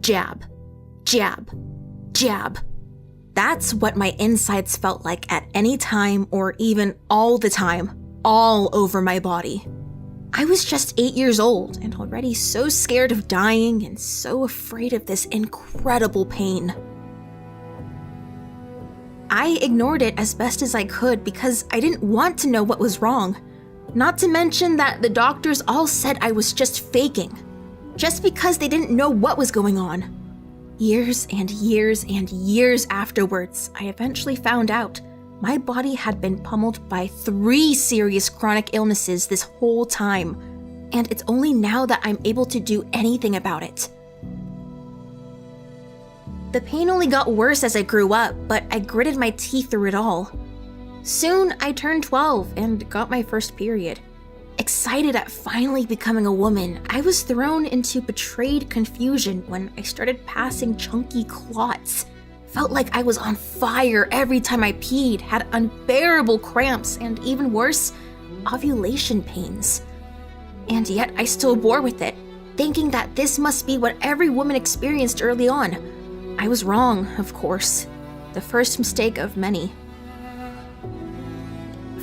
jab, jab, jab. That's what my insides felt like at any time or even all the time, all over my body. I was just 8 years old and already so scared of dying and so afraid of this incredible pain. I ignored it as best as I could because I didn't want to know what was wrong. Not to mention that the doctors all said I was just faking, just because they didn't know what was going on. Years and years and years afterwards, I eventually found out my body had been pummeled by 3 serious chronic illnesses this whole time, and it's only now that I'm able to do anything about it. The pain only got worse as I grew up, but I gritted my teeth through it all. Soon, I turned 12 and got my first period. Excited at finally becoming a woman, I was thrown into betrayed confusion when I started passing chunky clots. Felt like I was on fire every time I peed, had unbearable cramps, and even worse, ovulation pains. And yet I still bore with it, thinking that this must be what every woman experienced early on. I was wrong, of course. The first mistake of many.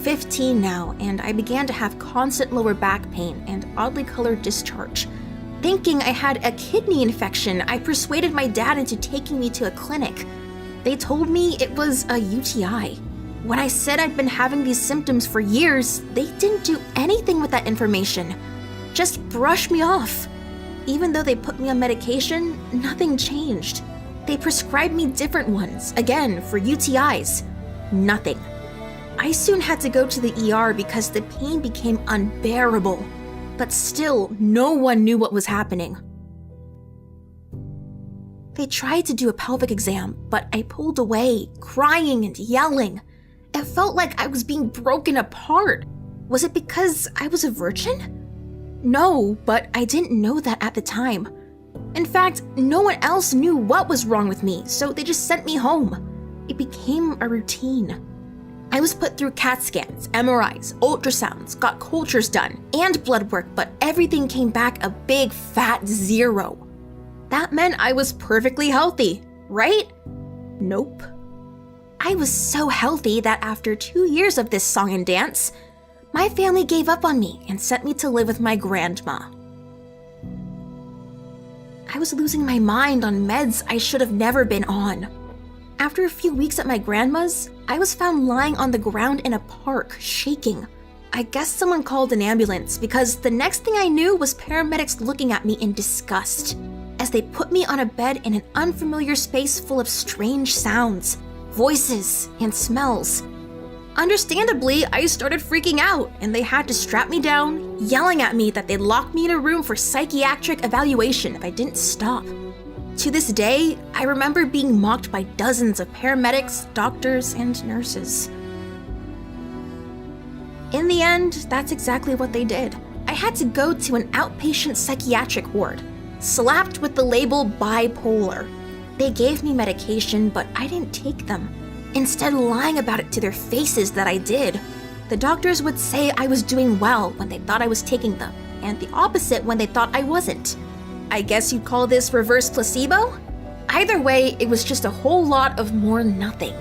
15 now, and I began to have constant lower back pain and oddly colored discharge. Thinking I had a kidney infection, I persuaded my dad into taking me to a clinic. They told me it was a UTI. When I said I'd been having these symptoms for years, they didn't do anything with that information. Just brushed me off. Even though they put me on medication, nothing changed. They prescribed me different ones, again, for UTIs. Nothing. I soon had to go to the ER because the pain became unbearable. But still, no one knew what was happening. They tried to do a pelvic exam, but I pulled away, crying and yelling. It felt like I was being broken apart. Was it because I was a virgin? No, but I didn't know that at the time. In fact, no one else knew what was wrong with me, so they just sent me home. It became a routine. I was put through CAT scans, MRIs, ultrasounds, got cultures done, and blood work, but everything came back a big fat 0. That meant I was perfectly healthy, right? Nope. I was so healthy that after 2 years of this song and dance, my family gave up on me and sent me to live with my grandma. I was losing my mind on meds I should have never been on. After a few weeks at my grandma's, I was found lying on the ground in a park, shaking. I guess someone called an ambulance because the next thing I knew was paramedics looking at me in disgust as they put me on a bed in an unfamiliar space full of strange sounds, voices, and smells. Understandably, I started freaking out and they had to strap me down, yelling at me that they'd lock me in a room for psychiatric evaluation if I didn't stop. To this day, I remember being mocked by dozens of paramedics, doctors, and nurses. In the end, that's exactly what they did. I had to go to an outpatient psychiatric ward, slapped with the label bipolar. They gave me medication, but I didn't take them, instead lying about it to their faces that I did. The doctors would say I was doing well when they thought I was taking them, and the opposite when they thought I wasn't. I guess you'd call this reverse placebo? Either way, it was just a whole lot of more nothing.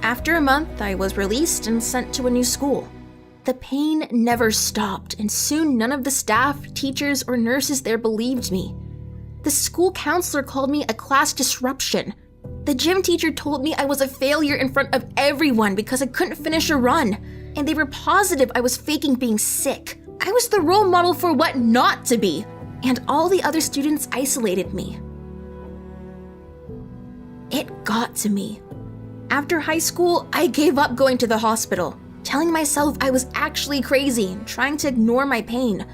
After a month, I was released and sent to a new school. The pain never stopped, and soon none of the staff, teachers, or nurses there believed me. The school counselor called me a class disruption. The gym teacher told me I was a failure in front of everyone because I couldn't finish a run, and they were positive I was faking being sick. I was the role model for what not to be, and all the other students isolated me. It got to me. After high school, I gave up going to the hospital, telling myself I was actually crazy and trying to ignore my pain.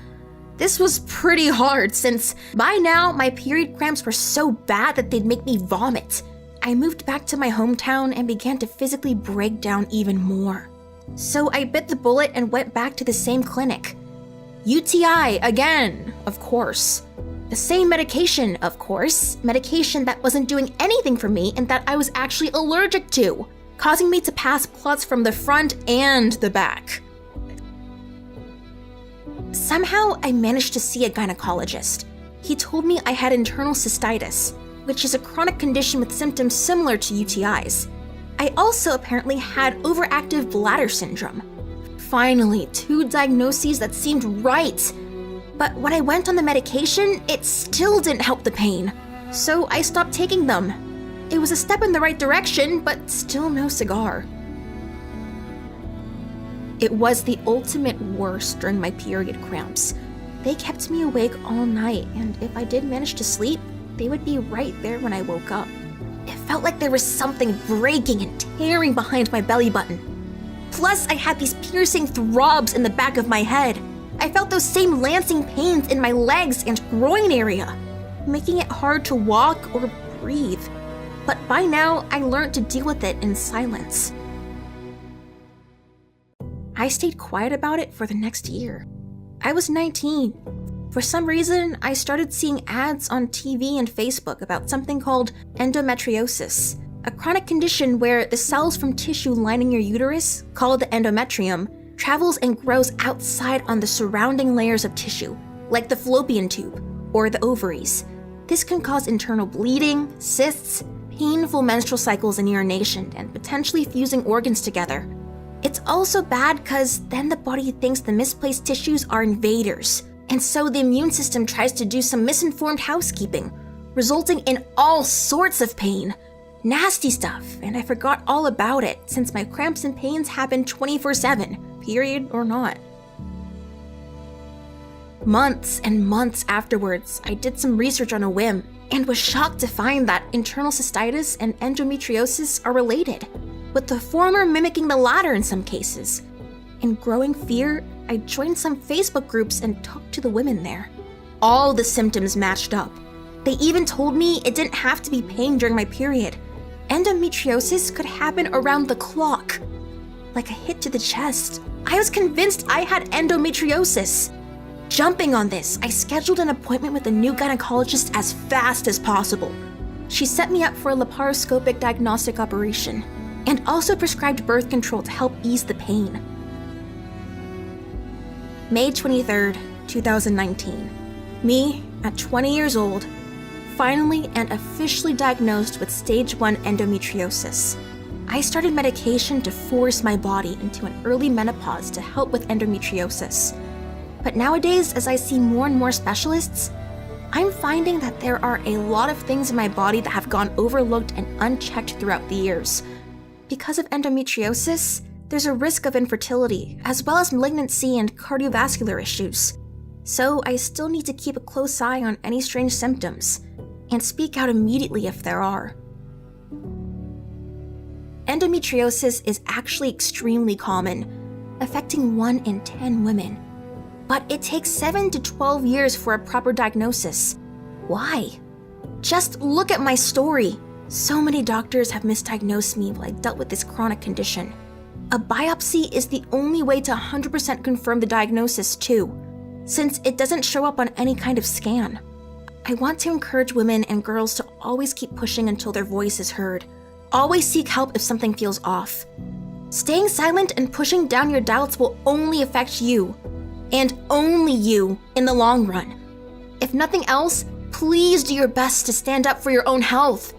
This was pretty hard since by now my period cramps were so bad that they'd make me vomit. I moved back to my hometown and began to physically break down even more. So I bit the bullet and went back to the same clinic. UTI again, of course. The same medication, of course. Medication that wasn't doing anything for me and that I was actually allergic to, causing me to pass clots from the front and the back. Somehow, I managed to see a gynecologist. He told me I had internal cystitis, which is a chronic condition with symptoms similar to UTIs. I also apparently had overactive bladder syndrome. Finally, 2 diagnoses that seemed right. But when I went on the medication, it still didn't help the pain. So I stopped taking them. It was a step in the right direction, but still no cigar. It was the ultimate worst during my period cramps. They kept me awake all night, and if I did manage to sleep, they would be right there when I woke up. It felt like there was something breaking and tearing behind my belly button. Plus, I had these piercing throbs in the back of my head. I felt those same lancing pains in my legs and groin area, making it hard to walk or breathe. But by now, I learned to deal with it in silence. I stayed quiet about it for the next year. I was 19. For some reason, I started seeing ads on TV and Facebook about something called endometriosis, a chronic condition where the cells from tissue lining your uterus, called the endometrium, travels and grows outside on the surrounding layers of tissue, like the fallopian tube or the ovaries. This can cause internal bleeding, cysts, painful menstrual cycles and urination, and potentially fusing organs together. It's also bad because then the body thinks the misplaced tissues are invaders, and so the immune system tries to do some misinformed housekeeping, resulting in all sorts of pain. Nasty stuff, and I forgot all about it since my cramps and pains happen 24/7, period or not. Months and months afterwards, I did some research on a whim and was shocked to find that internal cystitis and endometriosis are related, with the former mimicking the latter in some cases. In growing fear, I joined some Facebook groups and talked to the women there. All the symptoms matched up. They even told me it didn't have to be pain during my period. Endometriosis could happen around the clock, like a hit to the chest. I was convinced I had endometriosis. Jumping on this, I scheduled an appointment with a new gynecologist as fast as possible. She set me up for a laparoscopic diagnostic operation and also prescribed birth control to help ease the pain. May 23rd, 2019. Me, at 20 years old, finally and officially diagnosed with stage 1 endometriosis. I started medication to force my body into an early menopause to help with endometriosis. But nowadays, as I see more and more specialists, I'm finding that there are a lot of things in my body that have gone overlooked and unchecked throughout the years. Because of endometriosis, there's a risk of infertility, as well as malignancy and cardiovascular issues. So I still need to keep a close eye on any strange symptoms, and speak out immediately if there are. Endometriosis is actually extremely common, affecting 1 in 10 women. But it takes 7 to 12 years for a proper diagnosis. Why? Just look at my story. So many doctors have misdiagnosed me while I dealt with this chronic condition. A biopsy is the only way to 100% confirm the diagnosis too, since it doesn't show up on any kind of scan. I want to encourage women and girls to always keep pushing until their voice is heard. Always seek help if something feels off. Staying silent and pushing down your doubts will only affect you, and only you, in the long run. If nothing else, please do your best to stand up for your own health.